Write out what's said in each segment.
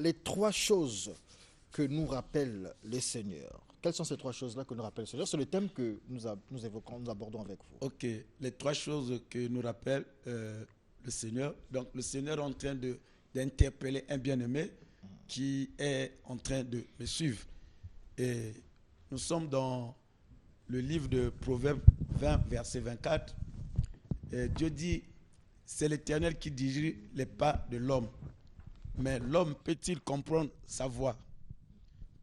les trois choses que nous rappelle le Seigneur. Quelles sont ces trois choses-là que nous rappelle le Seigneur? C'est le thème que nous évoquons, nous abordons avec vous. Ok, les trois choses que nous rappelle le Seigneur. Donc, le Seigneur est en train d'interpeller un bien-aimé qui est en train de me suivre. Et nous sommes dans le livre de Proverbes 20, verset 24. Et Dieu dit, c'est l'Éternel qui dirige les pas de l'homme. Mais l'homme peut-il comprendre sa voix?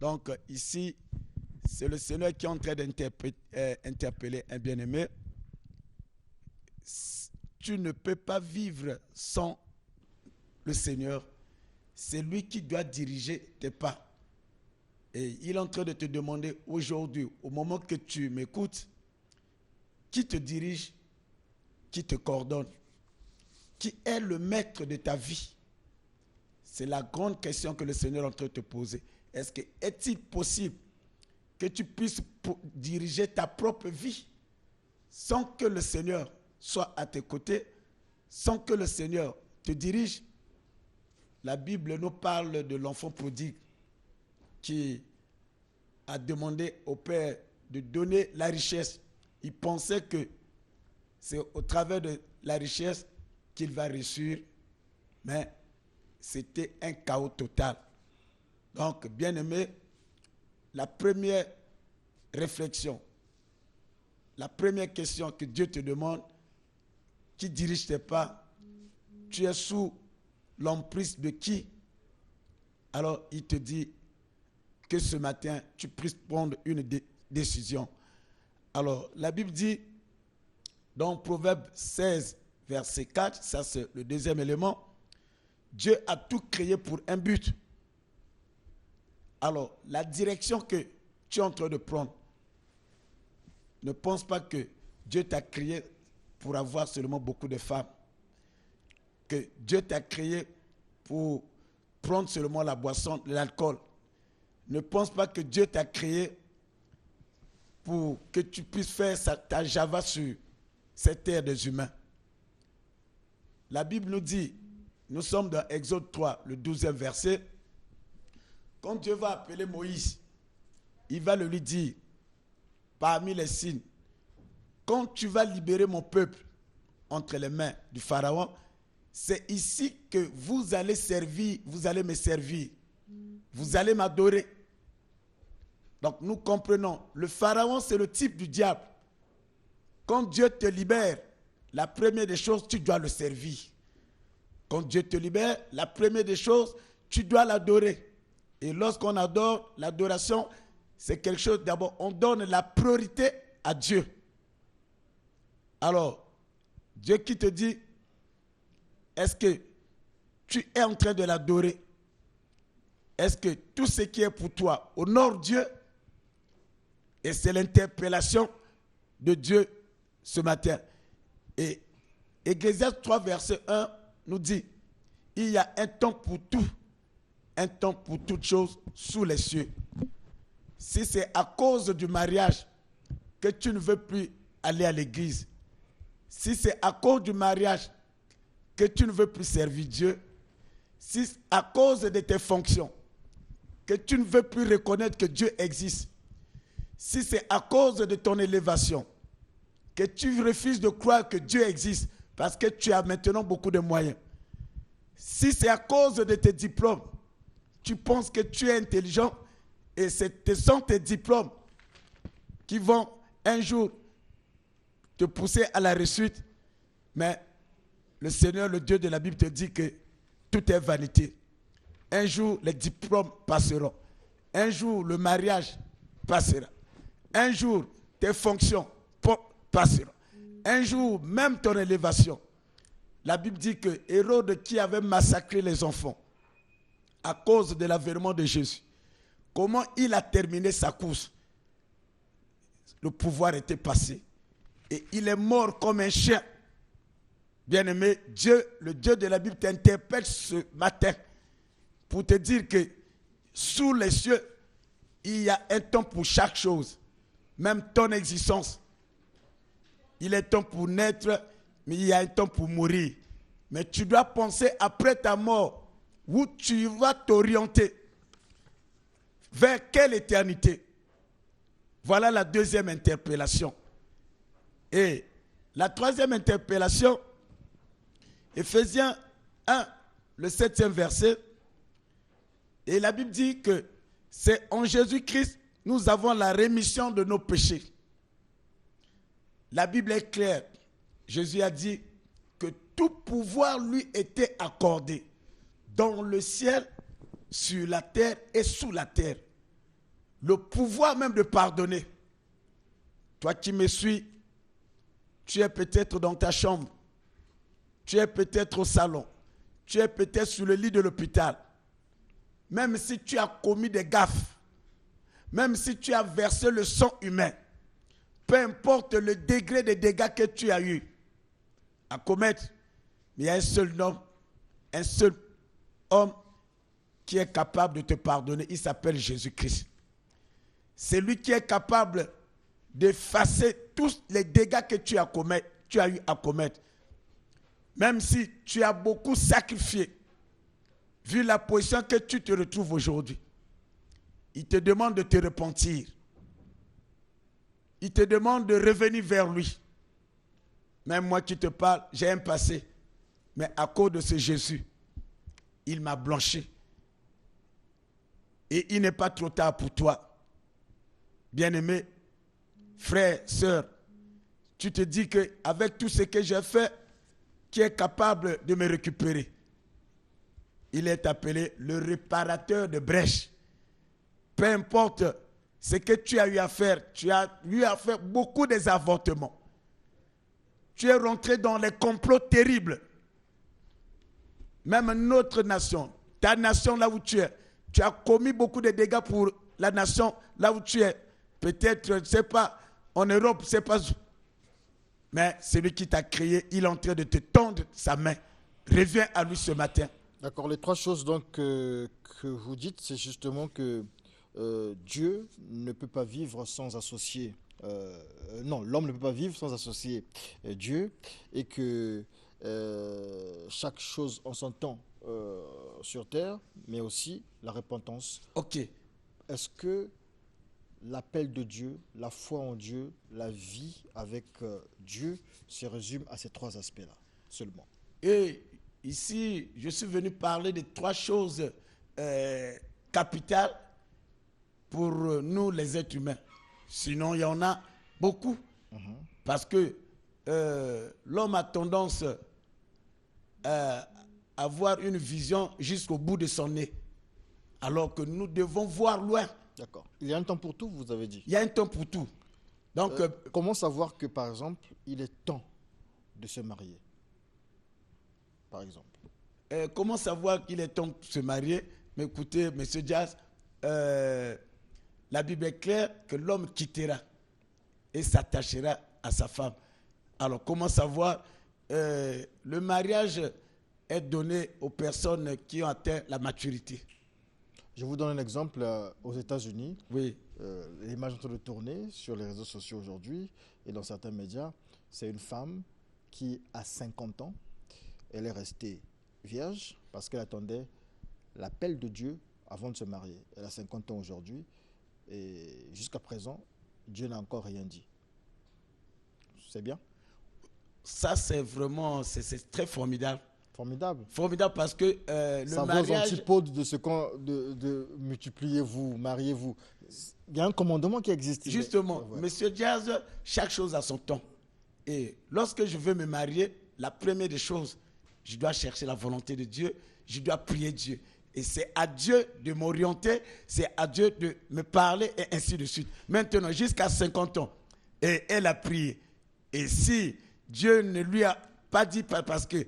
Donc ici, c'est le Seigneur qui est en train d'interpeller un bien-aimé. Tu ne peux pas vivre sans le Seigneur. C'est lui qui doit diriger tes pas. Et il est en train de te demander aujourd'hui, au moment que tu m'écoutes, qui te dirige, qui te coordonne, qui est le maître de ta vie? C'est la grande question que le Seigneur est en train de te poser. Est-il possible que tu puisses diriger ta propre vie sans que le Seigneur soit à tes côtés, sans que le Seigneur te dirige? La Bible nous parle de l'enfant prodigue qui a demandé au Père de donner la richesse. Il pensait que c'est au travers de la richesse qu'il va réussir, mais c'était un chaos total. Donc, bien-aimé, la première réflexion, la première question que Dieu te demande, qui dirige tes pas, tu es sous l'emprise de qui? Alors, il te dit que ce matin, tu puisses prendre une décision. Alors, la Bible dit, dans Proverbe 16, verset 4, ça c'est le deuxième élément, Dieu a tout créé pour un but. Alors, la direction que tu es en train de prendre, ne pense pas que Dieu t'a créé pour avoir seulement beaucoup de femmes, que Dieu t'a créé pour prendre seulement la boisson, l'alcool. Ne pense pas que Dieu t'a créé pour que tu puisses faire ta java sur cette terre des humains. La Bible nous dit, nous sommes dans Exode 3, le 12e verset, quand Dieu va appeler Moïse, il va le lui dire, parmi les signes, quand tu vas libérer mon peuple entre les mains du Pharaon, c'est ici que vous allez servir, vous allez me servir, vous allez m'adorer. Donc nous comprenons, le Pharaon c'est le type du diable. Quand Dieu te libère, la première des choses, tu dois le servir. Quand Dieu te libère, la première des choses, tu dois l'adorer. Et lorsqu'on adore, l'adoration, c'est quelque chose, d'abord, on donne la priorité à Dieu. Alors, Dieu qui te dit, est-ce que tu es en train de l'adorer? Est-ce que tout ce qui est pour toi honore Dieu? Et c'est l'interpellation de Dieu ce matin. Et Ecclésiaste 3, verset 1 nous dit, il y a un temps pour tout, un temps pour toutes choses sous les cieux. Si c'est à cause du mariage que tu ne veux plus aller à l'église, si c'est à cause du mariage que tu ne veux plus servir Dieu, si c'est à cause de tes fonctions que tu ne veux plus reconnaître que Dieu existe, si c'est à cause de ton élévation que tu refuses de croire que Dieu existe parce que tu as maintenant beaucoup de moyens, si c'est à cause de tes diplômes, tu penses que tu es intelligent et ce sont tes diplômes qui vont un jour te pousser à la réussite, mais le Seigneur, le Dieu de la Bible te dit que tout est vanité. Un jour, les diplômes passeront. Un jour, le mariage passera. Un jour, tes fonctions passeront. Un jour, même ton élévation. La Bible dit que Hérode, qui avait massacré les enfants à cause de l'avènement de Jésus, comment il a terminé sa course? Le pouvoir était passé. Et il est mort comme un chien. Bien-aimé, Dieu, le Dieu de la Bible t'interpelle ce matin pour te dire que sous les cieux, il y a un temps pour chaque chose. Même ton existence. Il est temps pour naître, mais il y a un temps pour mourir. Mais tu dois penser après ta mort, où tu vas t'orienter. Vers quelle éternité? Voilà la deuxième interpellation. Et la troisième interpellation, Éphésiens 1, le 7e verset. Et la Bible dit que c'est en Jésus-Christ nous avons la rémission de nos péchés. La Bible est claire. Jésus a dit que tout pouvoir lui était accordé dans le ciel, sur la terre et sous la terre. Le pouvoir même de pardonner. Toi qui me suis, tu es peut-être dans ta chambre, tu es peut-être au salon, tu es peut-être sur le lit de l'hôpital. Même si tu as commis des gaffes, même si tu as versé le sang humain, peu importe le degré de dégâts que tu as eu à commettre, il y a un seul homme qui est capable de te pardonner. Il s'appelle Jésus-Christ. C'est lui qui est capable d'effacer tous les dégâts que tu as eu à commettre. Même si tu as beaucoup sacrifié, vu la position que tu te retrouves aujourd'hui, il te demande de te repentir. Il te demande de revenir vers lui. Même moi qui te parle, j'ai un passé. Mais à cause de ce Jésus, il m'a blanchi. Et il n'est pas trop tard pour toi. Bien-aimé, frère, sœur, tu te dis qu'avec tout ce que j'ai fait, qui est capable de me récupérer? Il est appelé le réparateur de brèches. Peu importe ce que tu as eu à faire, tu as eu à faire beaucoup des avortements. Tu es rentré dans les complots terribles. Même notre nation, ta nation là où tu es, tu as commis beaucoup de dégâts pour la nation là où tu es. Peut-être, je ne sais pas, en Europe, je ne sais pas. Mais celui qui t'a créé, il est en train de te tendre sa main. Reviens à lui ce matin. D'accord, les trois choses donc que vous dites, c'est justement que Dieu ne peut pas vivre sans associer. Non, l'homme ne peut pas vivre sans associer Dieu, et que chaque chose en son temps sur terre, mais aussi la repentance. Ok. Est-ce que l'appel de Dieu, la foi en Dieu, la vie avec Dieu se résume à ces trois aspects-là seulement? Et ici, je suis venu parler de trois choses capitales pour nous les êtres humains. Sinon, il y en a beaucoup. Parce que l'homme a tendance à avoir une vision jusqu'au bout de son nez. Alors que nous devons voir loin. D'accord. Il y a un temps pour tout, vous avez dit. Il y a un temps pour tout. Donc, comment savoir que, par exemple, il est temps de se marier? Par exemple. Comment savoir qu'il est temps de se marier? Mais écoutez, M. Diaz, la Bible est claire que l'homme quittera et s'attachera à sa femme. Alors, comment savoir? Le mariage est donné aux personnes qui ont atteint la maturité. Je vous donne un exemple aux États-Unis. Oui. L'image est en train de tourner sur les réseaux sociaux aujourd'hui et dans certains médias. C'est une femme qui a 50 ans. Elle est restée vierge parce qu'elle attendait l'appel de Dieu avant de se marier. Elle a 50 ans aujourd'hui et jusqu'à présent, Dieu n'a encore rien dit. C'est bien? Ça, c'est vraiment, c'est très formidable. Formidable. Formidable parce que ça le mariage... Ça vaut antipode de ce de multipliez-vous, mariez-vous. Il y a un commandement qui existe. Justement, ouais. Monsieur Diaz, chaque chose a son temps. Et lorsque je veux me marier, la première des choses, je dois chercher la volonté de Dieu, je dois prier Dieu. Et c'est à Dieu de m'orienter, c'est à Dieu de me parler et ainsi de suite. Maintenant, jusqu'à 50 ans, et elle a prié. Et si Dieu ne lui a pas dit, parce que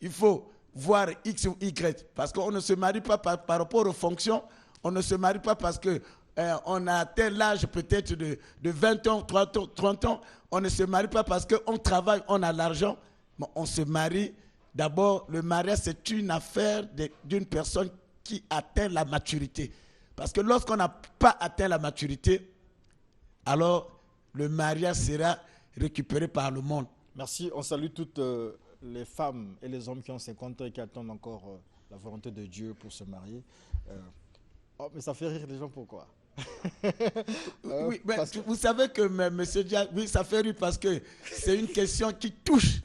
il faut voir X ou Y, parce qu'on ne se marie pas par rapport aux fonctions, on ne se marie pas parce que on a atteint l'âge peut-être de 20 ans, 30 ans, on ne se marie pas parce qu'on travaille, on a l'argent, mais on se marie. D'abord, le mariage, c'est une affaire d'une personne qui atteint la maturité. Parce que lorsqu'on n'a pas atteint la maturité, alors le mariage sera récupéré par le monde. Merci, on salue toutes les femmes et les hommes qui ont 50 ans et qui attendent encore la volonté de Dieu pour se marier. Oh, mais ça fait rire les gens, pourquoi? Oui, mais vous savez que monsieur Dia, oui, ça fait rire parce que c'est une question qui touche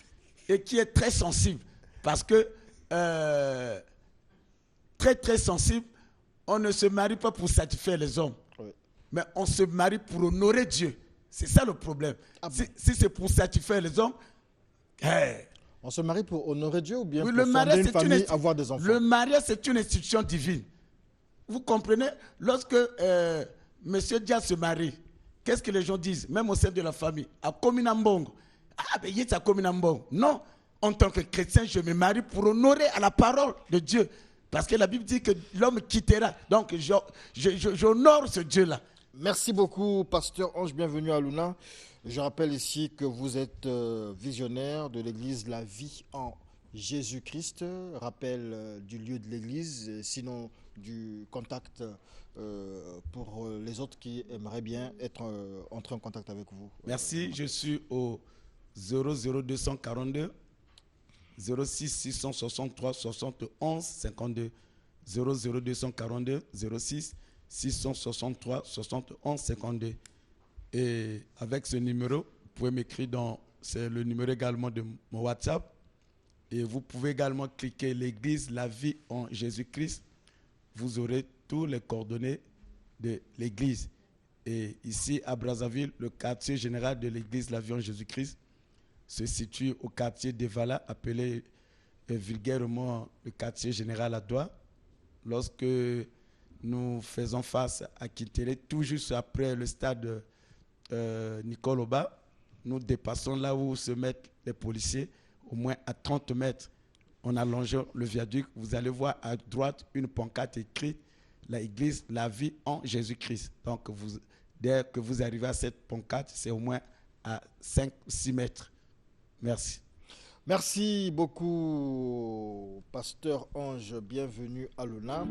et qui est très sensible. Parce que, très très sensible, on ne se marie pas pour satisfaire les hommes, Oui. mais on se marie pour honorer Dieu. C'est ça le problème. Ah si c'est pour satisfaire les hommes, On se marie pour honorer Dieu ou bien oui, pour fonder mariage, une famille, avoir des enfants? Le mariage, c'est une institution divine. Vous comprenez? Lorsque monsieur Dia se marie, qu'est-ce que les gens disent, même au sein de la famille? À Kominambong. Ah, ben, il est à Kominambong. Non, en tant que chrétien, je me marie pour honorer à la parole de Dieu. Parce que la Bible dit que l'homme quittera. Donc, j'honore ce Dieu-là. Merci beaucoup, Pasteur Ange. Bienvenue à Luna. Je rappelle ici que vous êtes visionnaire de l'église La Vie en Jésus-Christ. Rappel du lieu de l'église, sinon du contact pour les autres qui aimeraient bien entrer en contact avec vous. Merci. Je suis au 00242 06 663 71 52. 00242 06 663 71 52. Et avec ce numéro, vous pouvez m'écrire c'est le numéro également de mon WhatsApp. Et vous pouvez également cliquer l'église La Vie en Jésus-Christ. Vous aurez tous les coordonnées de l'église. Et ici à Brazzaville, le quartier général de l'église La Vie en Jésus-Christ se situe au quartier d'Evala, appelé vulgairement le quartier général à Douai. Lorsque nous faisons face à Kitéré, tout juste après le stade Nicole Oba, nous dépassons là où se mettent les policiers, au moins à 30 mètres. En allongeant le viaduc, vous allez voir à droite une pancarte écrite « L'église La Vie en Jésus-Christ ». Donc, dès que vous arrivez à cette pancarte, c'est au moins à 5-6 mètres. Merci. Merci beaucoup, Pasteur Ange. Bienvenue à Luna.